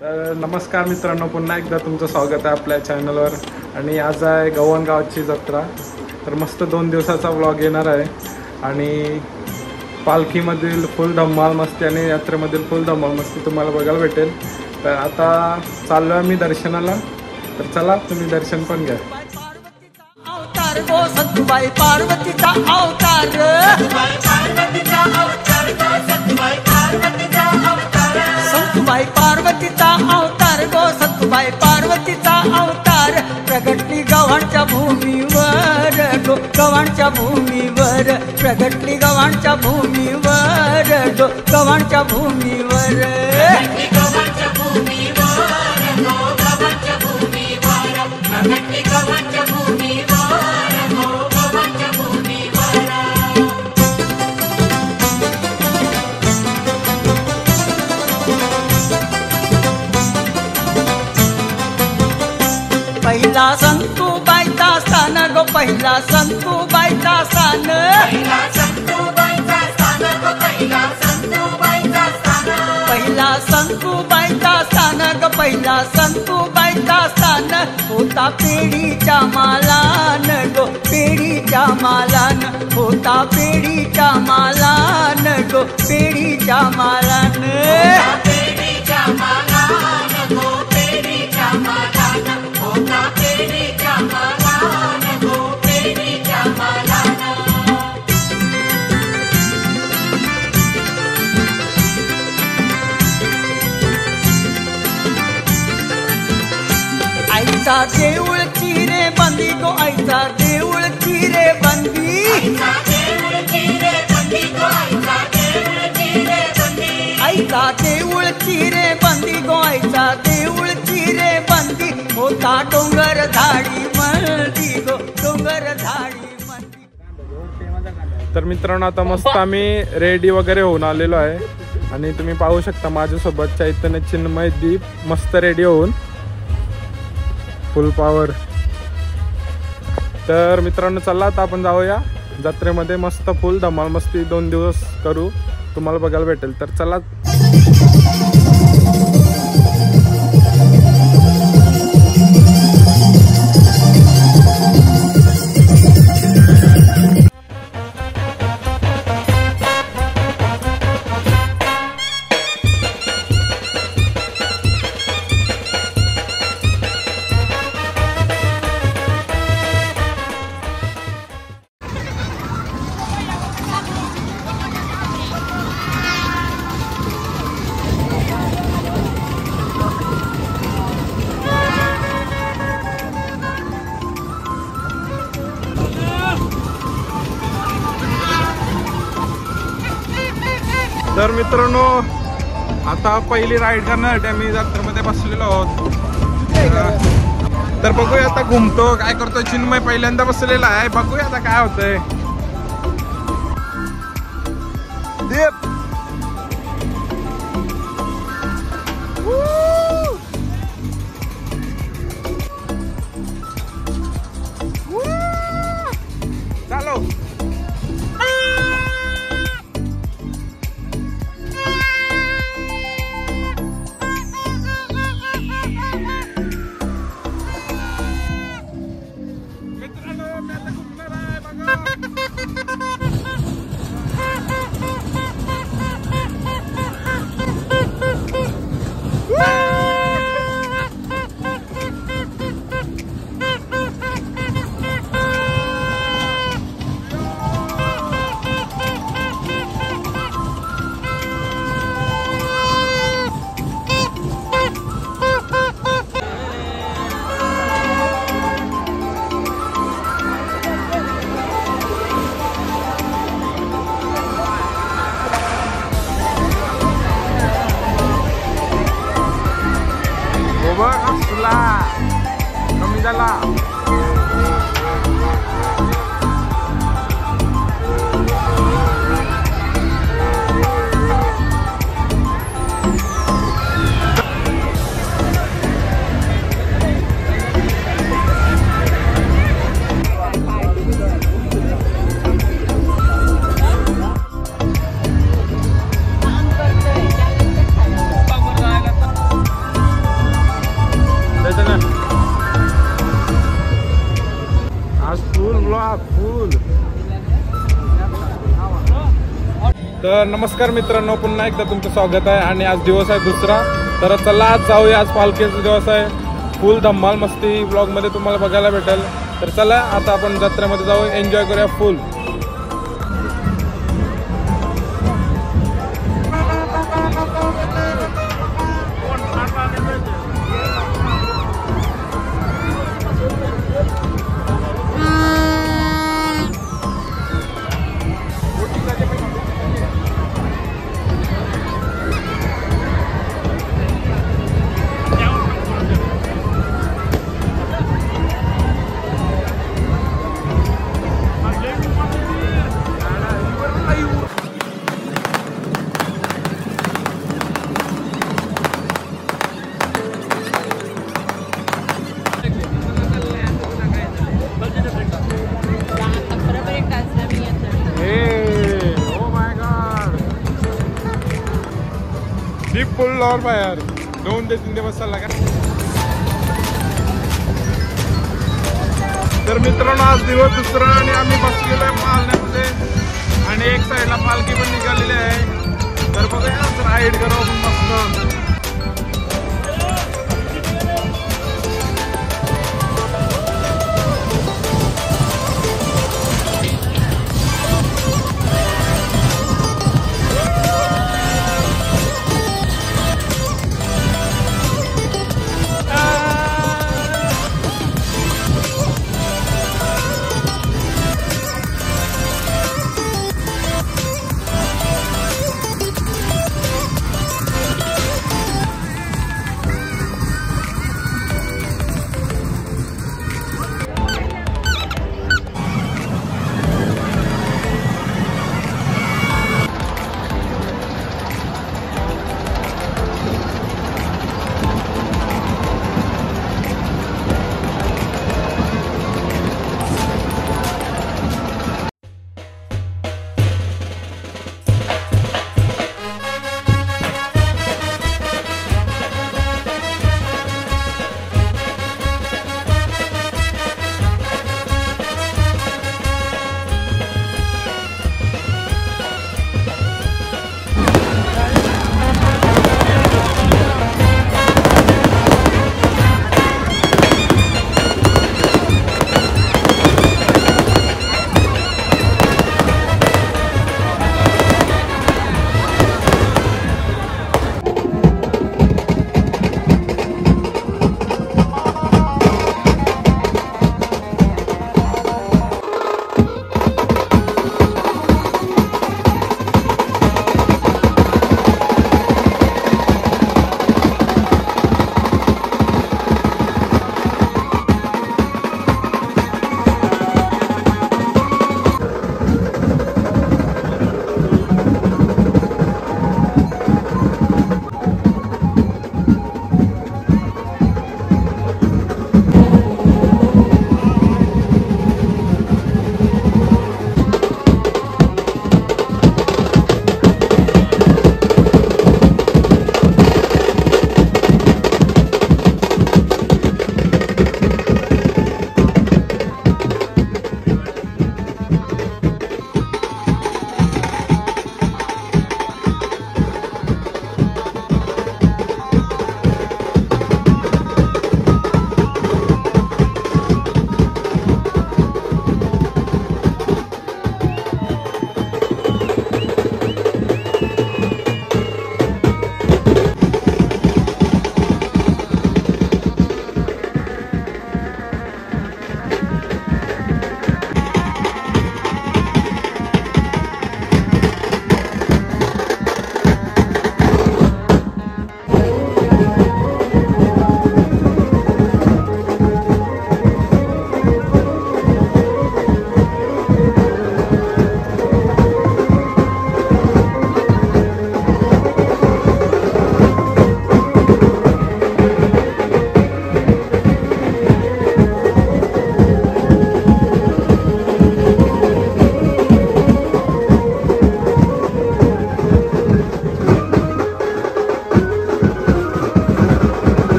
नमस्कार मित्रांनो, पुन्हा एकदा तुमचं स्वागत आहे आपल्या चॅनलवर. आणि आज आहे गव्हाणगावची जत्रा. तर मस्त 2 दिवसाचा व्लॉग येणार आहे आणि पालखीमधील फुल धमाल मस्ती आणि यात्रेमधील फुल धमाल मस्ती तुम्हाला बघायला भेटेल. तर आता चाललो आहे मी दर्शनाला, तर चला तुम्ही दर्शन पण घ्या. सतुबाई पार्वतीचा अवतार, सतुबाई पार्वतीचा अवतार गो, सतुबाई पार्वतीचा अवतार. प्रगटली गव्हाणच्या भूमीवर गो, गव्हाणच्या भूमीवर प्रगटली गव्हाणच्या भूमीवर गो, गव्हाणच्या भूमीवर. पहिला संतूबाईचा स्थान गो, पहिला संतूबाईचा स्थान, पहिला संतूबाईचा स्थान, पहिला संतूबाईचा स्थान ग, पहिला संतूबाईचा स्थान. होता पेढीच्या मालान गो, पेढीच्या मालान, होता पेढीच्या मालान गो, पेढीच्या मालान. आईचा देऊळ चिरे बंदी गो, आईचा देऊळ चिरे बंदी, आईचा देऊळ चिरे बंदी गो, आईचा देऊळ चिरे बंदी. होता डोंगर झाडी मंदी गो, डोंगर झाडी मंदी. तर मित्रांनो, आता मस्त आम्ही रेडी वगैरे होऊन आलेलो आहे आणि तुम्ही पाहू शकता माझ्यासोबत चैतन्य चिन्मय दीप मस्त रेडी होऊन फुल पॉवर. तर मित्रांनो, चला आता आपण जाऊया जत्रेमध्ये. मस्त फुल धमाल मस्ती 2 दिवस करू, तुम्हाला बघायला भेटेल. तर चला. तर मित्रांनो, आता पहिली राईड करण्यासाठी आम्ही जत्रेमध्ये बसलेलो आहोत. तर बघूया आता घुमतो काय करतो. चिन्मय पहिल्यांदा बसलेला आहे, बघूया आता काय होतंय. दीप चालो. कमी झाला. तर नमस्कार मित्रांनो, पुन्हा एकदा तुमचं स्वागत आहे आणि आज दिवस आहे दुसरा. तर चला आज जाऊया, आज पालखीचा दिवस आहे. फुल धम्माल मस्ती ब्लॉगमध्ये तुम्हाला बघायला भेटेल. तर चला आता आपण जत्रेमध्ये जाऊ, एन्जॉय करूया फुल. फुल और बाहेर 2 ते 3 दिवस चालला का. तर मित्रांनो आज दिवस दुसरा आणि आम्ही बसलेलो आहे पालण्यामध्ये आणि एक साईडला पालखी पण निघालेली आहे. तर बघूया राईड करू आपण मस्त.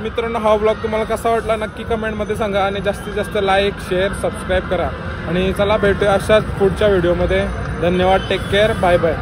मित्रांनो हा व्लॉग तुम्हाला कसा वाटला नक्की कमेंटमध्ये सांगा आणि जास्तीत जास्त लाईक शेअर सबस्क्राईब करा आणि चला भेटूया अशाच पुढच्या व्हिडिओमध्ये. धन्यवाद. Take care. Bye bye.